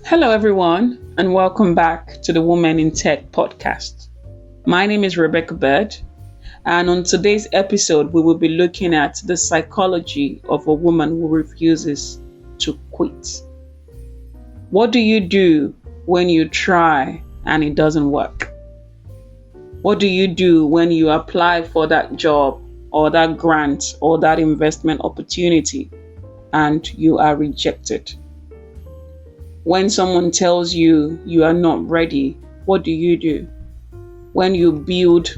Hello, everyone, and welcome back to the Women in Tech podcast. My name is Rebecca Bird, and on today's episode, we will be looking at the psychology of a woman who refuses to quit. What do you do when you try and it doesn't work? What do you do when you apply for that job or that grant or that investment opportunity and you are rejected? When someone tells you you are not ready, what do you do? When you build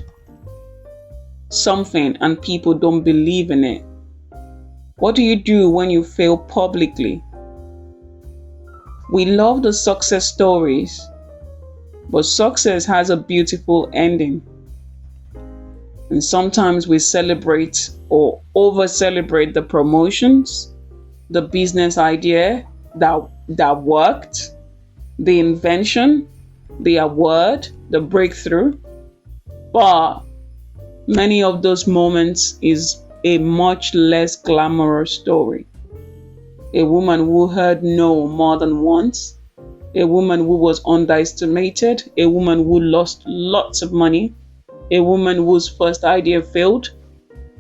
something and people don't believe in it, what do you do when you fail publicly? We love the success stories, but success has a beautiful ending. And sometimes we celebrate or over-celebrate the promotions, the business idea that worked, the invention, the award, the breakthrough. But many of those moments is a much less glamorous story. A woman who heard no more than once, a woman who was underestimated, a woman who lost lots of money, a woman whose first idea failed,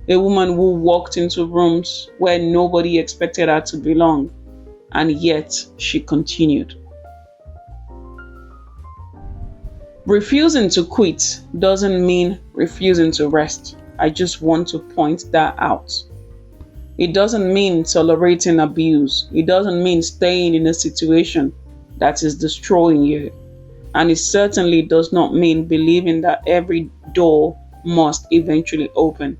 a woman who walked into rooms where nobody expected her to belong, and yet she continued. Refusing to quit doesn't mean refusing to rest. I just want to point that out. It doesn't mean tolerating abuse. It doesn't mean staying in a situation that is destroying you. And it certainly does not mean believing that every door must eventually open.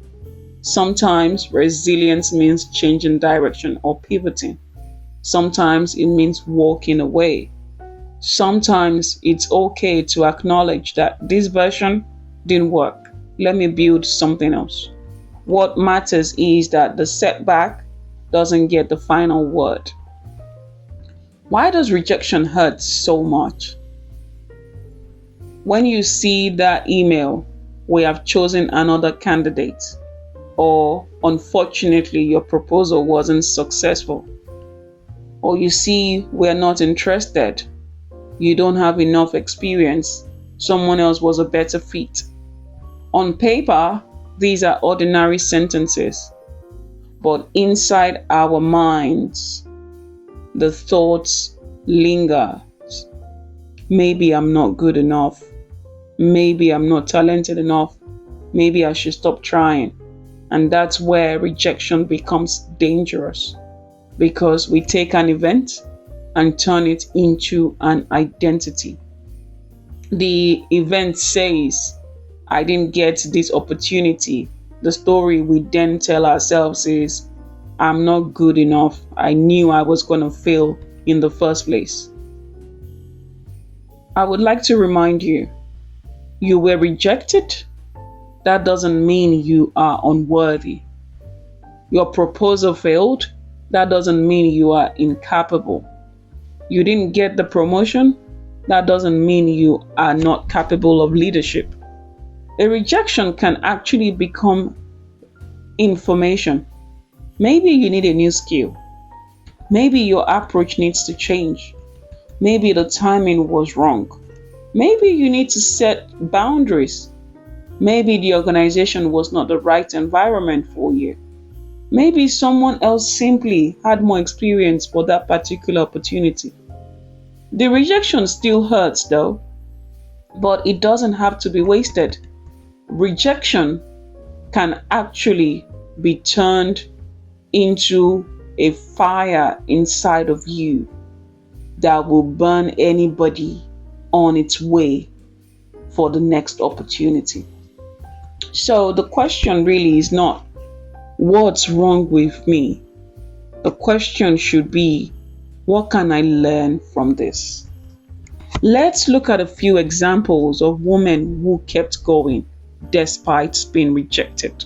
Sometimes resilience means changing direction or pivoting. Sometimes it means walking away. Sometimes it's okay to acknowledge that this version didn't work. Let me build something else. What matters is that the setback doesn't get the final word. Why does rejection hurt so much? When you see that email, we have chosen another candidate, or unfortunately your proposal wasn't successful, or you see we're not interested, you don't have enough experience, someone else was a better fit. On paper, these are ordinary sentences, but inside our minds, the thoughts linger. Maybe I'm not good enough. Maybe I'm not talented enough. Maybe I should stop trying. And that's where rejection becomes dangerous, because we take an event and turn it into an identity. The event says, I didn't get this opportunity. The story we then tell ourselves is, I'm not good enough. I knew I was going to fail in the first place. I would like to remind you, you were rejected. That doesn't mean you are unworthy. Your proposal failed. That doesn't mean you are incapable. You didn't get the promotion. That doesn't mean you are not capable of leadership. A rejection can actually become information. Maybe you need a new skill. Maybe your approach needs to change. Maybe the timing was wrong. Maybe you need to set boundaries. Maybe the organization was not the right environment for you. Maybe someone else simply had more experience for that particular opportunity. The rejection still hurts though, but it doesn't have to be wasted. Rejection can actually be turned into a fire inside of you that will burn anybody on its way for the next opportunity. So the question really is not, what's wrong with me? The question should be, what can I learn from this? Let's look at a few examples of women who kept going despite being rejected.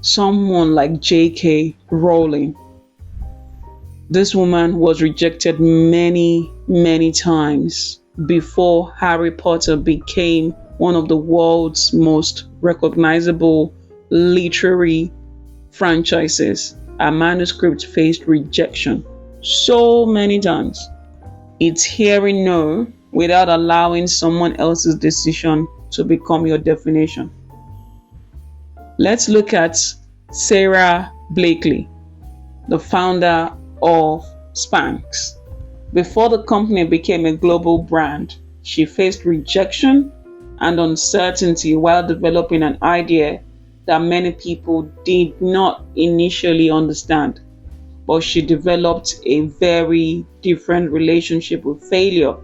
Someone like J.K. Rowling. This woman was rejected many times before Harry Potter became one of the world's most recognizable literary franchises. Her manuscript faced rejection so many times. It's hearing no without allowing someone else's decision to become your definition. Let's look at Sarah Blakely, the founder of Spanx. Before the company became a global brand, she faced rejection and uncertainty while developing an idea that many people did not initially understand. But she developed a very different relationship with failure.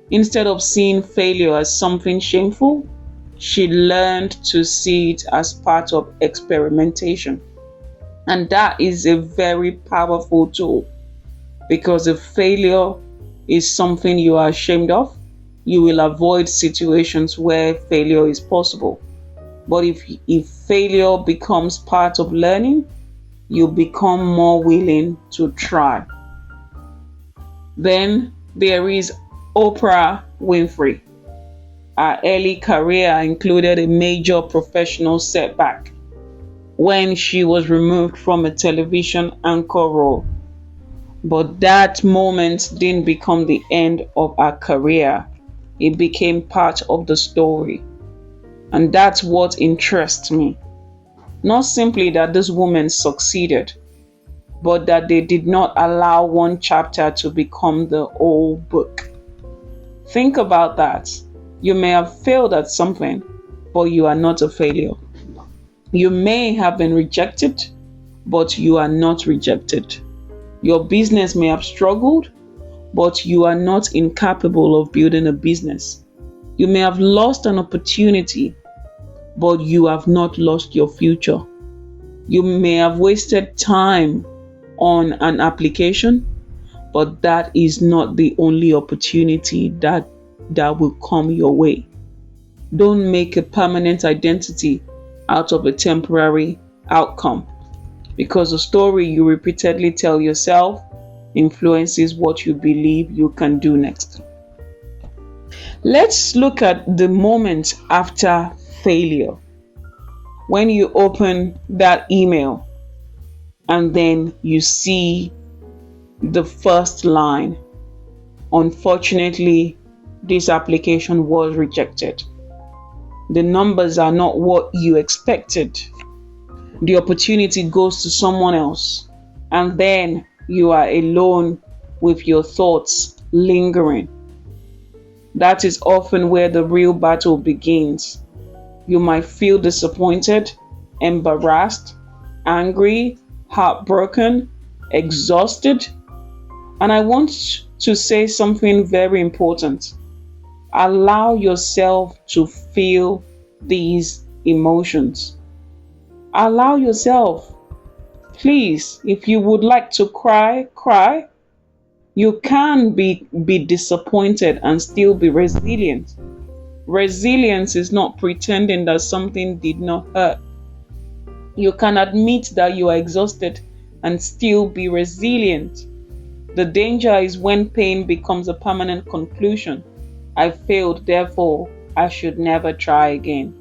Instead of seeing failure as something shameful, she learned to see it as part of experimentation. And that is a very powerful tool, because if failure is something you are ashamed of, you will avoid situations where failure is possible. But if failure becomes part of learning, you become more willing to try. Then there is Oprah Winfrey. Her early career included a major professional setback when she was removed from a television anchor role. But that moment didn't become the end of her career. It became part of the story. And that's what interests me. Not simply that this woman succeeded, but that they did not allow one chapter to become the whole book. Think about that. You may have failed at something, but you are not a failure. You may have been rejected, but you are not rejected. Your business may have struggled, but you are not incapable of building a business. You may have lost an opportunity, but you have not lost your future. You may have wasted time on an application, but that is not the only opportunity that will come your way. Don't make a permanent identity out of a temporary outcome, because the story you repeatedly tell yourself influences what you believe you can do next. Let's look at the moment after failure. When you open that email and then you see the first line, unfortunately, this application was rejected. The numbers are not what you expected. The opportunity goes to someone else, and then you are alone with your thoughts lingering. That is often where the real battle begins. You might feel disappointed, embarrassed, angry, heartbroken, exhausted. And I want to say something very important. Allow yourself to feel these emotions. Allow yourself. Please, if you would like to cry, cry. You can be disappointed and still be resilient. Resilience is not pretending that something did not hurt. You can admit that you are exhausted and still be resilient. The danger is when pain becomes a permanent conclusion. I failed, therefore I should never try again.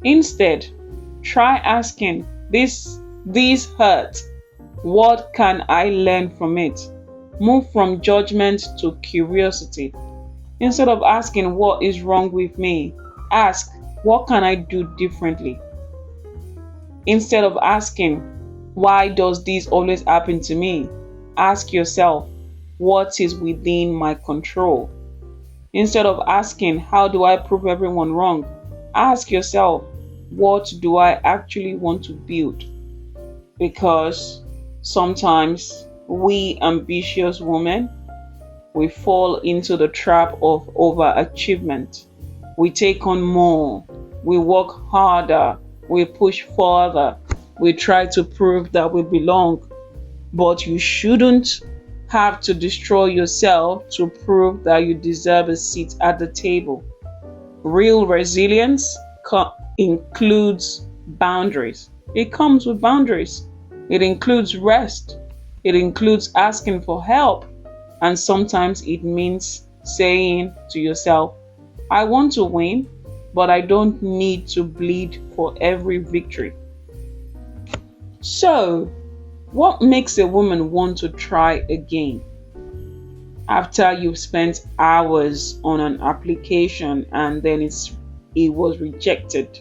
Instead, try asking, this hurt. What can I learn from it? Move from judgment to curiosity. Instead of asking what is wrong with me, ask what can I do differently? Instead of asking why does this always happen to me, ask yourself what is within my control. Instead of asking how do I prove everyone wrong, ask yourself what do I actually want to build? Because sometimes we ambitious women, we fall into the trap of overachievement. We take on more, we work harder, we push further, we try to prove that we belong. But you shouldn't have to destroy yourself to prove that you deserve a seat at the table. Real resilience includes boundaries. It comes with boundaries. It includes rest. It includes asking for help. And sometimes it means saying to yourself, I want to win, but I don't need to bleed for every victory. So, what makes a woman want to try again? after you've spent hours on an application and then it was rejected,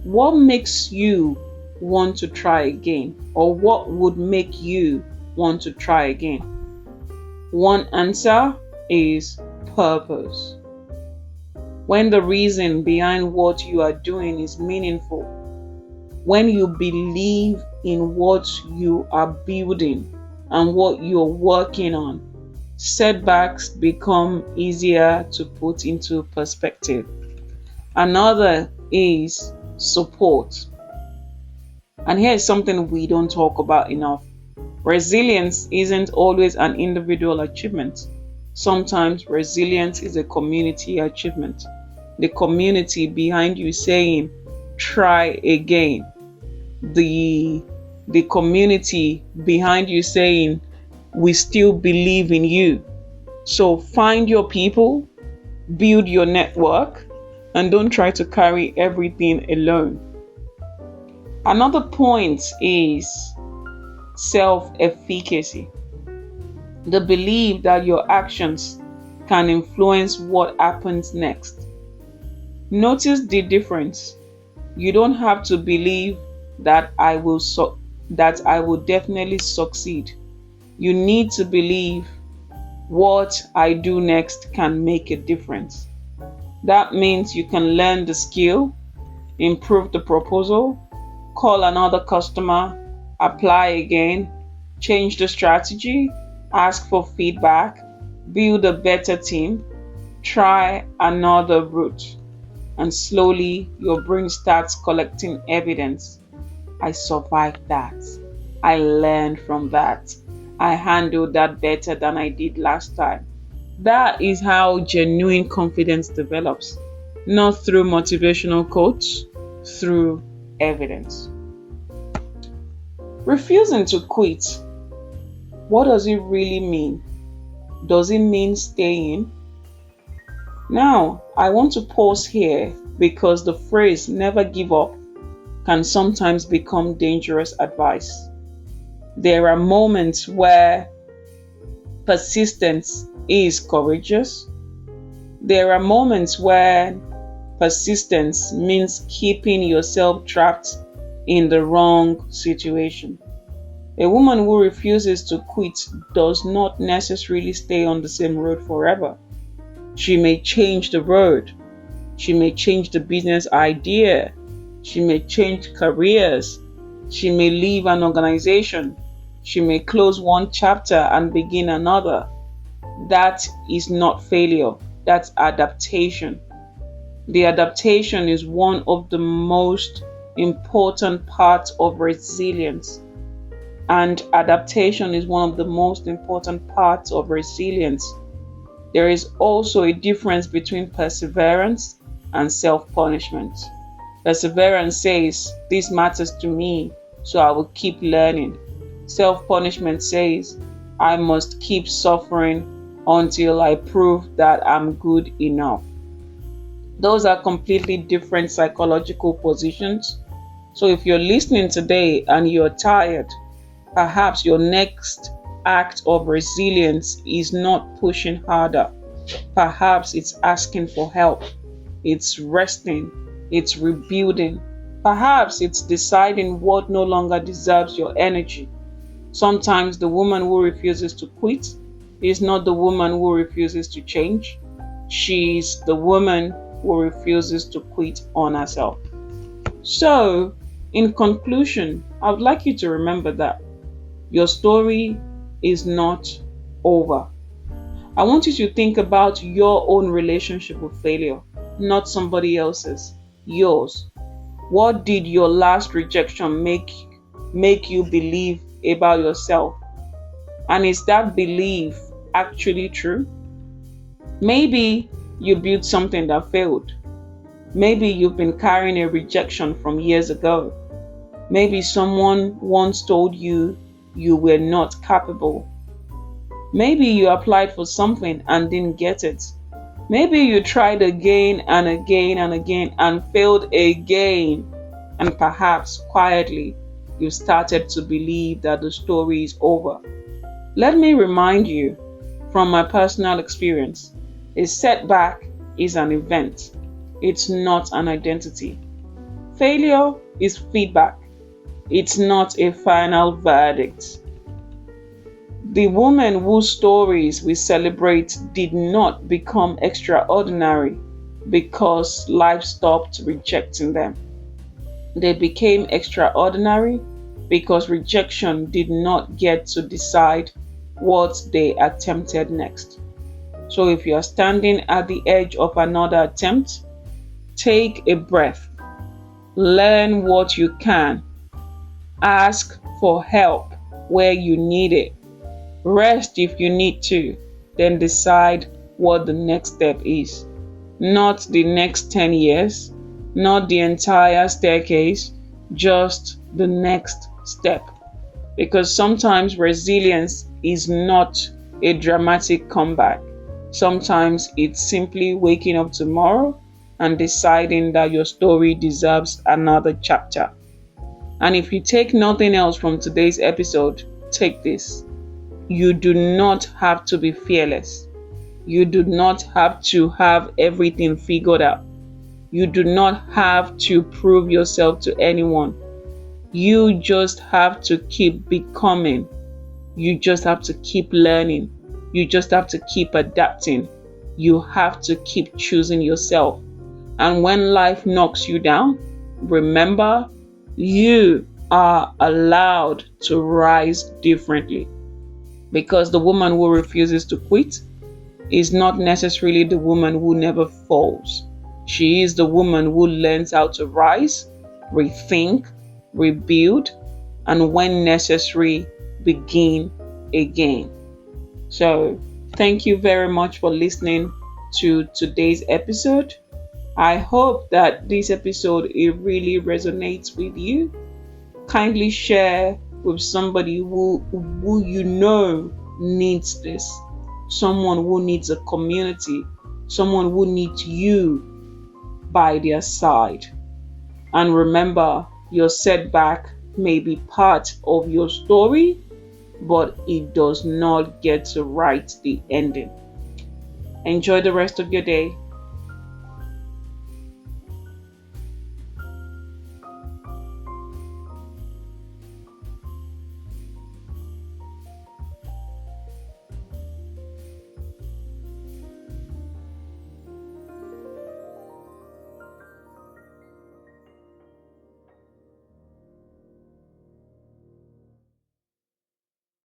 what makes you want to try again? Or what would make you want to try again? One answer is purpose. When the reason behind what you are doing is meaningful, when you believe in what you are building and what you're working on, setbacks become easier to put into perspective. Another is support. And here is something we don't talk about enough. Resilience isn't always an individual achievement. Sometimes resilience is a community achievement. The community behind you saying, try again. The community behind you saying, we still believe in you. So find your people, build your network, and don't try to carry everything alone. Another point is self-efficacy. The belief that your actions can influence what happens next. Notice the difference. You don't have to believe that I will definitely succeed. You need to believe what I do next can make a difference. That means you can learn the skill, improve the proposal, call another customer, apply again, change the strategy, ask for feedback, build a better team, try another route. And slowly your brain starts collecting evidence. I survived that. I learned from that. I handled that better than I did last time. That is how genuine confidence develops. Not through motivational quotes, through evidence. Refusing to quit. What does it really mean? Does it mean staying? Now, I want to pause here because the phrase never give up can sometimes become dangerous advice. There are moments where persistence is courageous. There are moments where persistence means keeping yourself trapped in the wrong situation. A woman who refuses to quit does not necessarily stay on the same road forever. She may change the road. She may change the business idea. She may change careers. She may leave an organization. She may close one chapter and begin another. That is not failure. That's adaptation. The adaptation is one of the most important parts of resilience. And adaptation is one of the most important parts of resilience. There is also a difference between perseverance and self-punishment. Perseverance says, this matters to me, so I will keep learning. Self-punishment says, I must keep suffering until I prove that I'm good enough. Those are completely different psychological positions. So if you're listening today and you're tired, perhaps your next act of resilience is not pushing harder. Perhaps it's asking for help. It's resting. It's rebuilding. Perhaps it's deciding what no longer deserves your energy. Sometimes the woman who refuses to quit is not the woman who refuses to change. She's the woman who refuses to quit on herself. So, in conclusion, I would like you to remember that your story is not over. I want you to think about your own relationship with failure, not somebody else's, yours. What did your last rejection make you believe about yourself? And is that belief actually true? Maybe you built something that failed. Maybe you've been carrying a rejection from years ago. Maybe someone once told you you were not capable. Maybe you applied for something and didn't get it. Maybe you tried again and again and again and failed again. And perhaps quietly you started to believe that the story is over. Let me remind you, from my personal experience. A setback is an event, it's not an identity. Failure is feedback, it's not a final verdict. The women whose stories we celebrate did not become extraordinary because life stopped rejecting them. They became extraordinary because rejection did not get to decide what they attempted next. So if you are standing at the edge of another attempt, take a breath, learn what you can, ask for help where you need it, rest if you need to, then decide what the next step is. Not the next 10 years, not the entire staircase, just the next step. Because sometimes resilience is not a dramatic comeback. Sometimes it's simply waking up tomorrow and deciding that your story deserves another chapter. And if you take nothing else from today's episode, take this. You do not have to be fearless. You do not have to have everything figured out. You do not have to prove yourself to anyone. You just have to keep becoming. You just have to keep learning. You just have to keep adapting. You have to keep choosing yourself. And when life knocks you down, remember, you are allowed to rise differently. Because the woman who refuses to quit is not necessarily the woman who never falls. She is the woman who learns how to rise, rethink, rebuild, and when necessary, begin again. So, thank you very much for listening to today's episode. I hope that this episode it really resonates with you. Kindly share with somebody who you know needs this. Someone who needs a community. Someone who needs you by their side. And remember, your setback may be part of your story, but it does not get to write the ending. Enjoy the rest of your day.